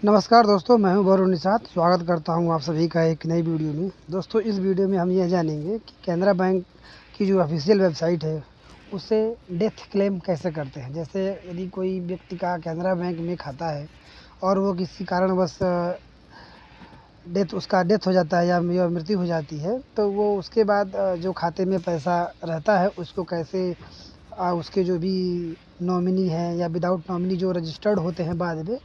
नमस्कार दोस्तों, मैं हूं वरुण निषाद। स्वागत करता हूं आप सभी का एक नई वीडियो में। दोस्तों, इस वीडियो में हम यह जानेंगे कि कैनरा बैंक की जो ऑफिशियल वेबसाइट है उससे डेथ क्लेम कैसे करते हैं। जैसे यदि कोई व्यक्ति का कैनरा बैंक में खाता है और वो किसी कारणवश उसका डेथ हो जाता है या मृत्यु हो जाती है, तो वो उसके बाद जो खाते में पैसा रहता है उसको कैसे उसके जो भी नॉमिनी हैं या विदाउट नॉमिनी जो रजिस्टर्ड होते हैं बाद में,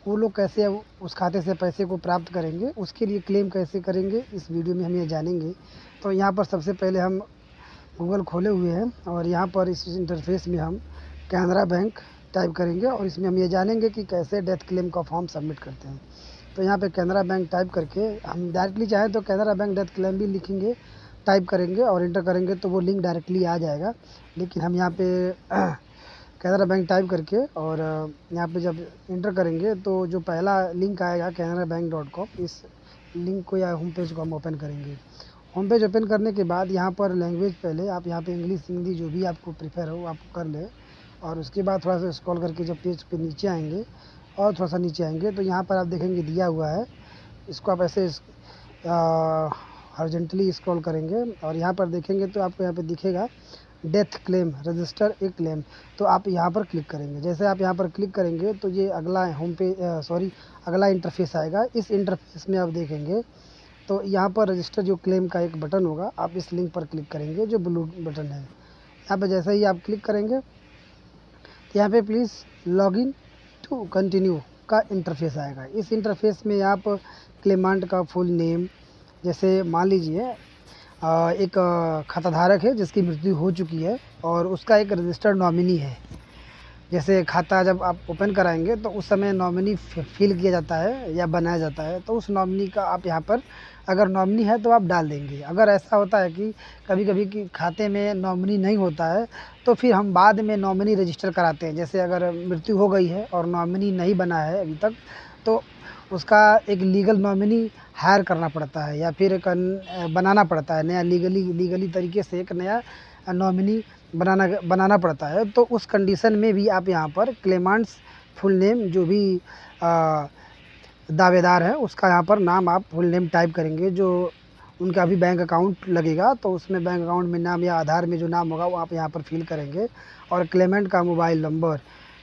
वो लोग कैसे उस खाते से पैसे को प्राप्त करेंगे, उसके लिए क्लेम कैसे करेंगे, इस वीडियो में हम ये जानेंगे। तो यहाँ पर सबसे पहले हम गूगल खोले हुए हैं और यहाँ पर इस इंटरफेस में हम कैनरा बैंक टाइप करेंगे और इसमें हम ये जानेंगे कि कैसे डेथ क्लेम का फॉर्म सबमिट करते हैं। तो यहाँ पे कैनरा बैंक टाइप करके हम डायरेक्टली चाहें तो कैनरा बैंक डेथ क्लेम भी लिखेंगे, टाइप करेंगे और इंटर करेंगे तो वो लिंक डायरेक्टली आ जाएगा। लेकिन हम यहाँ पे कैनरा बैंक टाइप करके और यहाँ पे जब इंटर करेंगे तो जो पहला लिंक आएगा canarabank.com, इस लिंक को या होम पेज को हम ओपन करेंगे। होम पेज ओपन करने के बाद यहाँ पर लैंग्वेज पहले आप यहाँ पे इंग्लिश हिंदी जो भी आपको प्रीफर हो आप कर लें और उसके बाद थोड़ा सा स्क्रॉल करके जब पेज पे नीचे आएंगे और थोड़ा सा नीचे आएंगे तो यहाँ पर आप देखेंगे दिया हुआ है, इसको आप ऐसे हॉरिजॉन्टली स्क्रॉल करेंगे और यहाँ पर देखेंगे तो आपको यहाँ पे दिखेगा डेथ क्लेम रजिस्टर ए क्लेम। तो आप यहाँ पर क्लिक करेंगे। जैसे आप यहाँ पर क्लिक करेंगे तो ये अगला अगला इंटरफेस आएगा। इस इंटरफेस में आप देखेंगे तो यहाँ पर रजिस्टर जो क्लेम का एक बटन होगा, आप इस लिंक पर क्लिक करेंगे जो ब्लू बटन है। यहाँ पर जैसे ही आप क्लिक करेंगे तो यहाँ पे प्लीज़ लॉगिन टू कंटिन्यू का इंटरफेस आएगा। इस इंटरफेस में आप क्लेमांट का फुल नेम, जैसे मान लीजिए एक खाताधारक है जिसकी मृत्यु हो चुकी है और उसका एक रजिस्टर्ड नॉमिनी है। जैसे खाता जब आप ओपन कराएंगे तो उस समय नॉमिनी फिल किया जाता है या बनाया जाता है, तो उस नॉमिनी का आप यहाँ पर अगर नॉमिनी है तो आप डाल देंगे। अगर ऐसा होता है कि कभी कभी कि खाते में नॉमिनी नहीं होता है तो फिर हम बाद में नॉमिनी रजिस्टर कराते हैं। जैसे अगर मृत्यु हो गई है और नॉमिनी नहीं बना है अभी तक, तो उसका एक लीगल नॉमिनी हायर करना पड़ता है या फिर एक बनाना पड़ता है, नया लीगली तरीके से एक नया नॉमिनी बनाना पड़ता है। तो उस कंडीशन में भी आप यहाँ पर क्लेमांट्स फुल नेम जो भी दावेदार है उसका यहाँ पर नाम आप फुल नेम टाइप करेंगे। जो उनका भी बैंक अकाउंट लगेगा तो उसमें बैंक अकाउंट में नाम या आधार में जो नाम होगा वो आप यहाँ पर फिल करेंगे। और क्लेमेंट का मोबाइल नंबर,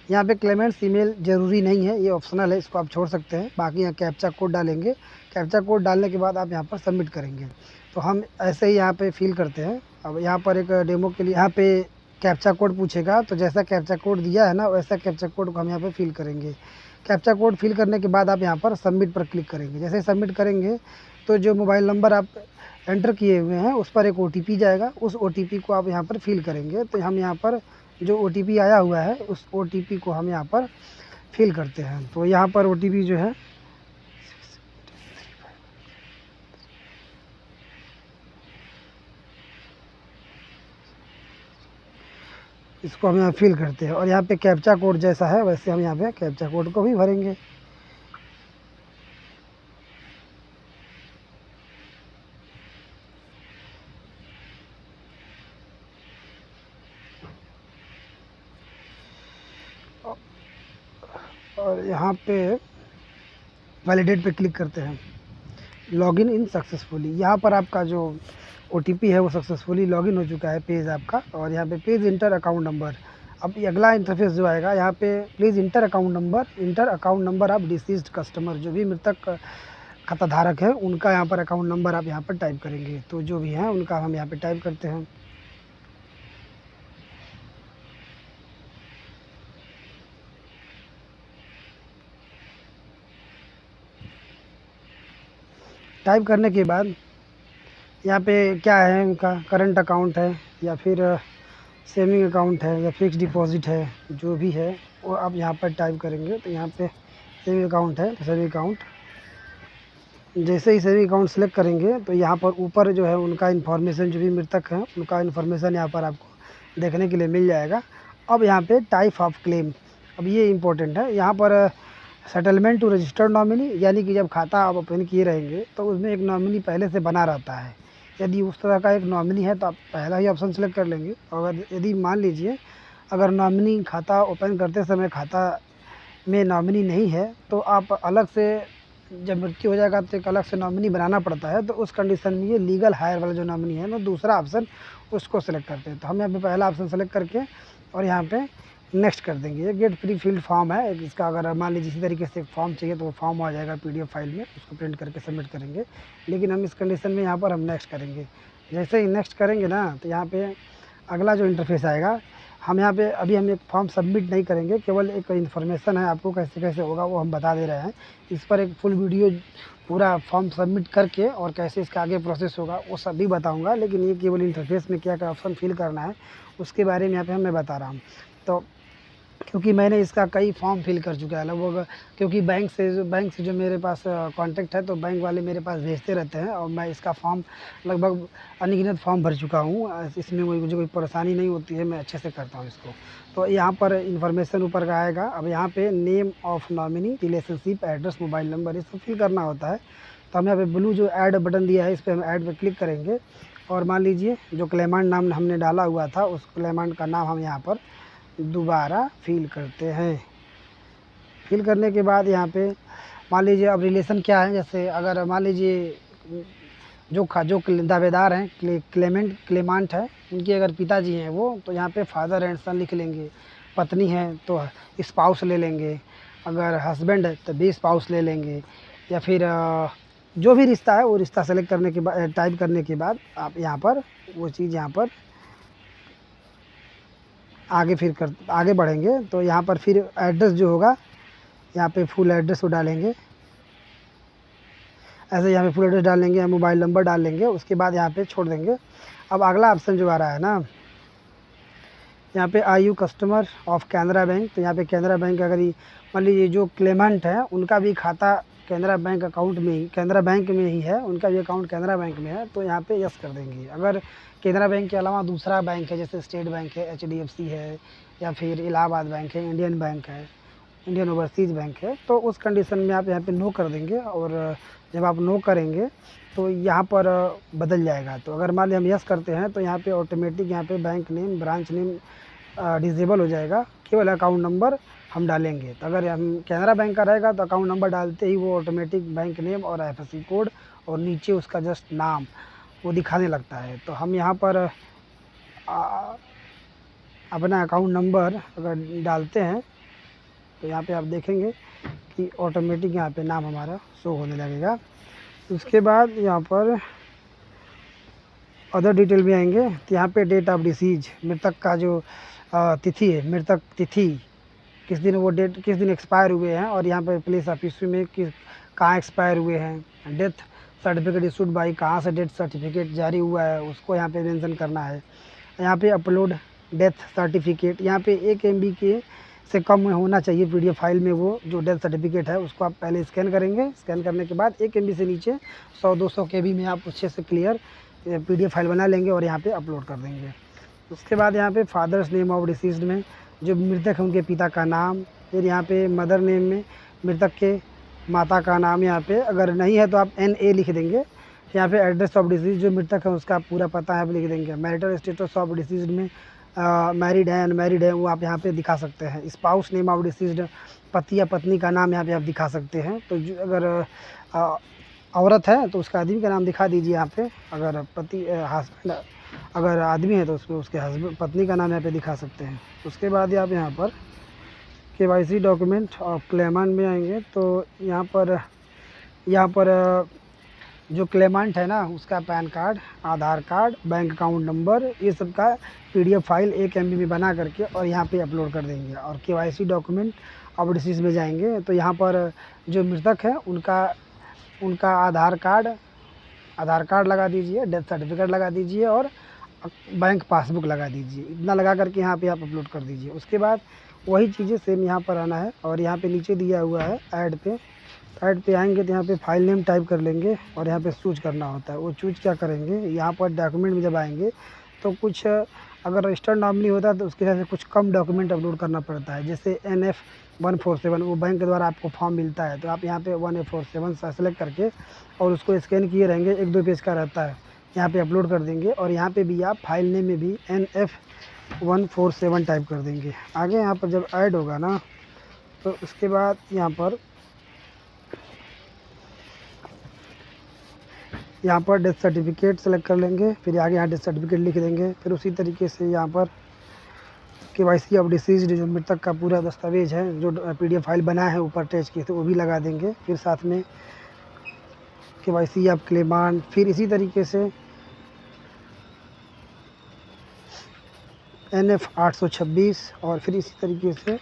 यहाँ पे क्लेमेंट्स ईमेल ज़रूरी नहीं है, ये ऑप्शनल है, इसको आप छोड़ सकते हैं। बाकी यहाँ कैप्चा कोड डालेंगे। कैप्चा कोड डालने के बाद आप यहाँ पर सबमिट करेंगे। तो हम ऐसे ही यहाँ पे फिल करते हैं। अब यहाँ पर एक डेमो के लिए यहाँ पे कैप्चा कोड पूछेगा, तो जैसा कैप्चा कोड दिया है ना वैसा कैप्चा कोड को हम यहाँ पे फिल करेंगे। कैप्चा कोड फिल करने के बाद आप यहाँ पर सबमिट पर क्लिक करेंगे। जैसे सबमिट करेंगे तो जो मोबाइल नंबर आप एंटर किए हुए हैं उस पर एक OTP जाएगा, उस OTP को आप यहाँ पर फिल करेंगे। तो हम यहाँ पर जो OTP आया हुआ है उस OTP को हम यहाँ पर फिल करते हैं। तो यहाँ पर OTP जो है इसको हम यहाँ फिल करते हैं और यहाँ पे कैप्चा कोड जैसा है वैसे हम यहाँ पे कैप्चा कोड को भी भरेंगे। और यहाँ पे वैलिडेट पे क्लिक करते हैं। लॉगिन इन सक्सेसफुली, यहाँ पर आपका जो OTP है वो सक्सेसफुली लॉगिन हो चुका है पेज आपका। और यहाँ पे प्लीज़ इंटर अकाउंट नंबर, अब ये अगला इंटरफेस जो आएगा यहाँ पे प्लीज़ इंटर अकाउंट नंबर आप डिसीज्ड कस्टमर, जो भी मृतक खाताधारक है उनका यहाँ पर अकाउंट नंबर आप यहाँ पर टाइप करेंगे। तो जो भी हैं उनका हम यहाँ पे टाइप करते हैं। टाइप करने के बाद यहाँ पे क्या है, उनका करंट अकाउंट है या फिर सेविंग अकाउंट है या फिक्स डिपॉजिट है, जो भी है वो आप यहाँ पर टाइप करेंगे। तो यहाँ पे सेविंग अकाउंट है तो सेविंग अकाउंट, जैसे ही सेविंग अकाउंट सेलेक्ट करेंगे तो यहाँ पर ऊपर जो है उनका इन्फॉर्मेशन, जो भी मृतक है उनका इन्फॉर्मेशन यहाँ पर आपको देखने के लिए मिल जाएगा। अब यहाँ पे टाइप ऑफ क्लेम, अब ये इम्पोर्टेंट है, यहाँ पर सेटलमेंट टू रजिस्टर्ड नॉमिनी, यानी कि जब खाता आप ओपन किए रहेंगे तो उसमें एक नॉमिनी पहले से बना रहता है। यदि उस तरह का एक नॉमिनी है तो आप पहला ही ऑप्शन सेलेक्ट कर लेंगे। और यदि मान लीजिए अगर नॉमिनी खाता ओपन करते समय खाता में नॉमिनी नहीं है तो आप अलग से, जब मृत्यु हो जाएगा तो एक अलग से नॉमिनी बनाना पड़ता है, तो उस कंडीशन में ये लीगल हायर वाला जो नॉमिनी है ना, दूसरा ऑप्शन उसको सेलेक्ट करते हैं। तो हम यहाँ पे पहला ऑप्शन सेलेक्ट करके और यहाँ पे नेक्स्ट कर देंगे। ये गेट प्री फिल्ड फॉर्म है, इसका अगर मान लीजिए इसी तरीके से फॉर्म चाहिए तो वो फॉर्म आ जाएगा PDF फाइल में, उसको प्रिंट करके सबमिट करेंगे। लेकिन हम इस कंडीशन में यहाँ पर हम नेक्स्ट करेंगे। जैसे ही नेक्स्ट करेंगे ना तो यहाँ पे अगला जो इंटरफेस आएगा, हम यहाँ पे अभी हम एक फॉर्म सबमिट नहीं करेंगे, केवल एक इन्फॉर्मेशन है आपको कैसे कैसे होगा वो हम बता दे रहे हैं। इस पर एक फुल वीडियो पूरा फॉर्म सबमिट करके और कैसे इसका आगे प्रोसेस होगा वो सब भी बताऊंगा, लेकिन ये केवल इंटरफेस में क्या क्या ऑप्शन फिल करना है उसके बारे में यहाँ पे मैं बता रहा हूँ। तो क्योंकि मैंने इसका कई फॉर्म फिल कर चुका है लगभग, क्योंकि बैंक से जो मेरे पास कांटेक्ट है, तो बैंक वाले मेरे पास भेजते रहते हैं और मैं इसका फॉर्म लगभग अनगिनत फॉर्म भर चुका हूँ। इसमें मुझे कोई परेशानी नहीं होती है, मैं अच्छे से करता हूँ इसको। तो यहाँ पर इन्फॉर्मेशन ऊपर का आएगा। अब यहाँ पे name of nominee, relationship, address, mobile number, ये सब फिल करना होता है। तो हम यहाँ पे ब्लू जो ऐड बटन दिया है इस पर हम ऐड पर क्लिक करेंगे और मान लीजिए जो क्लेमेंट नाम हमने डाला हुआ था उस क्लेमेंट का नाम हम यहाँ पर दोबारा फिल करते हैं। फिल करने के बाद यहाँ पे मान लीजिए अब रिलेशन क्या है, जैसे अगर मान लीजिए जो दावेदार हैं, क्लेमेंट है, उनके अगर पिताजी हैं वो, तो यहाँ पे फादर एंड सन लिख लेंगे। पत्नी है तो स्पाउस ले लेंगे, अगर हस्बैंड है तो भी स्पाउस ले लेंगे, या फिर जो भी रिश्ता है वो रिश्ता सेलेक्ट करने के बाद, टाइप करने के बाद आप यहाँ पर वो चीज़ यहाँ पर आगे बढ़ेंगे। तो यहाँ पर फिर एड्रेस जो होगा यहाँ पे फुल एड्रेस को डालेंगे, ऐसे यहाँ पे फुल एड्रेस डाल लेंगे, मोबाइल नंबर डाल लेंगे, उसके बाद यहाँ पे छोड़ देंगे। अब अगला ऑप्शन जो आ रहा है ना, यहाँ पे are you customer of Canara bank, तो यहाँ पे कैनरा बैंक अगर मान लीजिए जो क्लेमेंट है उनका भी खाता कैनरा बैंक अकाउंट में ही, कैनरा बैंक में ही है, उनका भी अकाउंट कैनरा बैंक में है, तो यहाँ पे यस कर देंगे। अगर कैनरा बैंक के अलावा दूसरा बैंक है, जैसे स्टेट बैंक है, HDFC है, या फिर इलाहाबाद बैंक है, इंडियन बैंक है, इंडियन ओवरसीज़ बैंक है, तो उस कंडीशन में आप यहाँ पे नो कर देंगे। और जब आप नो करेंगे तो यहाँ पर बदल जाएगा। तो अगर मान लीजिए हम यस करते हैं तो यहाँ पे ऑटोमेटिक यहाँ पे bank name, branch name disable हो जाएगा, केवल अकाउंट नंबर हम डालेंगे। तो अगर हम कैनरा बैंक का रहेगा तो अकाउंट नंबर डालते ही वो ऑटोमेटिक बैंक नेम और IFSC कोड और नीचे उसका जस्ट नाम वो दिखाने लगता है। तो हम यहाँ पर अपना अकाउंट नंबर अगर डालते हैं तो यहाँ पे आप देखेंगे कि ऑटोमेटिक यहाँ पे नाम हमारा शो होने लगेगा। उसके बाद यहाँ पर अदर डिटेल में आएंगे तो यहाँ पे डेट ऑफ डिसीज, मृतक का जो तिथि है, मृतक तिथि किस दिन, वो डेट किस दिन एक्सपायर हुए हैं, और यहाँ पे प्लेस ऑफ इशू में कहाँ एक्सपायर हुए हैं, डेथ सर्टिफिकेट इशूड बाई, कहाँ से डेथ सर्टिफिकेट जारी हुआ है उसको यहाँ पे मेंशन करना है। यहाँ पे अपलोड डेथ सर्टिफिकेट, यहाँ पे 1 MB के से कम में होना चाहिए PDF फाइल में वो जो डेथ सर्टिफिकेट है, उसको आप पहले स्कैन करेंगे। स्कैन करने के बाद 1 MB से नीचे 100-200 KB में आप अच्छे से क्लियर PDF फाइल बना लेंगे और यहाँ पे अपलोड कर देंगे। उसके बाद यहाँ पे फादर्स नेम ऑफ डिसीज्ड में जो मृतक है उनके पिता का नाम, फिर यहाँ पे मदर नेम में मृतक के माता का नाम, यहाँ पे अगर नहीं है तो आप NA लिख देंगे। यहाँ पे एड्रेस ऑफ डिसीज, जो मृतक है उसका पूरा पता है आप लिख देंगे। मैरिटल स्टेटस ऑफ डिसीज्ड में मैरिड है अनमैरिड है वो आप यहाँ पे दिखा सकते हैं। स्पाउस नेम ऑफ डिसीज्ड, पति या पत्नी का नाम यहाँ पे आप दिखा सकते हैं। तो जो अगर औरत है तो उसका आदमी का नाम दिखा दीजिए यहाँ पे, अगर पति हस्बैंड अगर आदमी है तो उसमें उसके हस्बैंड पत्नी का नाम यहाँ पे दिखा सकते हैं। उसके बाद आप यहाँ पर KYC डॉक्यूमेंट ऑफ क्लेमेंट में आएंगे तो यहाँ पर जो क्लेमेंट है ना उसका पैन कार्ड, आधार कार्ड, बैंक अकाउंट नंबर, ये सब का PDF फाइल 1 MB में बना करके और यहाँ पे अपलोड कर देंगे। और KYC डॉक्यूमेंट ऑफ डिसीज में जाएंगे तो यहाँ पर जो मृतक है उनका आधार कार्ड लगा दीजिए, डेथ सर्टिफिकेट लगा दीजिए और बैंक पासबुक लगा दीजिए। इतना लगा करके यहाँ पे आप अपलोड कर दीजिए। उसके बाद वही चीज़ें सेम यहाँ पर आना है और यहाँ पे नीचे दिया हुआ है ऐड पे आएंगे तो यहाँ पे फाइल नेम टाइप कर लेंगे और यहाँ पे चूज करना होता है। वो चूज क्या करेंगे, यहाँ पर डॉक्यूमेंट में जब आएंगे तो कुछ अगर रजिस्टर्ड नॉमिनी होता है तो उसके हिसाब से कुछ कम डॉक्यूमेंट अपलोड करना पड़ता है। जैसे NF 147 वो बैंक के द्वारा आपको फॉर्म मिलता है, तो आप यहाँ पे 147 सेलेक्ट करके और उसको स्कैन किए रहेंगे, 1-2 पेज का रहता है, यहाँ पे अपलोड कर देंगे। और यहाँ पे भी आप फाइल नेम में भी NF 147 टाइप कर देंगे। आगे यहाँ पर जब ऐड होगा ना तो उसके बाद यहाँ पर डेथ सर्टिफिकेट सेलेक्ट कर लेंगे, फिर आगे यहाँ डेथ सर्टिफिकेट लिख देंगे। फिर उसी तरीके से यहाँ पर KYC ऑफ डिसीज्ड, जो मृतक का पूरा दस्तावेज है, जो PDF फाइल बना है ऊपर अटैच किए थे, वो भी लगा देंगे। फिर साथ में KYC ऑफ क्लेमांट, फिर इसी तरीके से NF 826, और फिर इसी तरीके से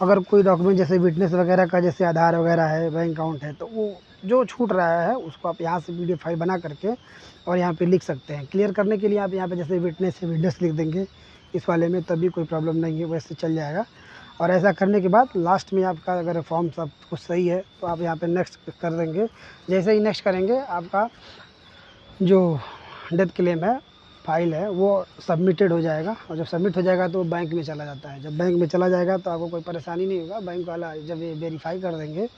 अगर कोई डॉक्यूमेंट जैसे विटनेस वगैरह का, जैसे आधार वगैरह है, बैंक अकाउंट है, तो वो जो छूट रहा है उसको आप यहाँ से PDF फाइल बना करके और यहाँ पे लिख सकते हैं। क्लियर करने के लिए आप यहाँ पे जैसे विटनेस है, विटनेस लिख देंगे इस वाले में, तभी कोई प्रॉब्लम नहीं है, वैसे चल जाएगा। और ऐसा करने के बाद लास्ट में आपका अगर फॉर्म सब कुछ सही है तो आप यहाँ पे नेक्स्ट कर देंगे। जैसे ही नेक्स्ट करेंगे, आपका जो डेथ क्लेम है फाइल है वो सबमिटेड हो जाएगा, और जब सबमिट हो जाएगा तो बैंक में चला जाता है। जब बैंक में चला जाएगा तो आपको कोई परेशानी नहीं होगा। बैंक वाला जब ये वेरीफाई कर देंगे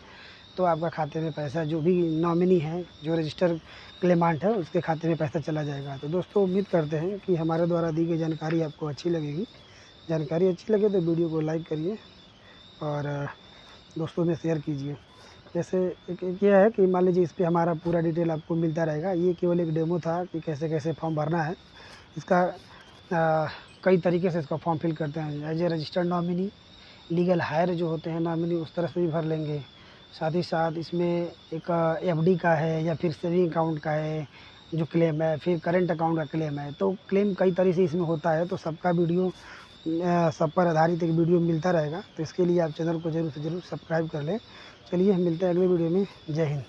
तो आपका खाते में पैसा, जो भी नॉमिनी है, जो रजिस्टर क्लेमांट है, उसके खाते में पैसा चला जाएगा। तो दोस्तों, उम्मीद करते हैं कि हमारे द्वारा दी गई जानकारी आपको अच्छी लगेगी। जानकारी अच्छी लगे तो वीडियो को लाइक करिए और दोस्तों में शेयर कीजिए। जैसे एक ये है कि मान लीजिए इस पर हमारा पूरा डिटेल आपको मिलता रहेगा। ये केवल एक डेमो था कि कैसे कैसे फॉर्म भरना है। इसका कई तरीके से इसका फॉर्म फिल करते हैं। As a registered nominee, legal heir जो होते हैं नॉमिनी, उस तरह से भी भर लेंगे। साथ ही साथ इसमें एक FD का है या फिर सेविंग अकाउंट का है जो क्लेम है, फिर करेंट अकाउंट का क्लेम है। तो क्लेम कई तरह से इसमें होता है, तो सबका वीडियो सब पर आधारित एक वीडियो मिलता रहेगा। तो इसके लिए आप चैनल को जरूर से जरूर सब्सक्राइब कर लें। चलिए, हम मिलते हैं अगले वीडियो में। जय हिंद।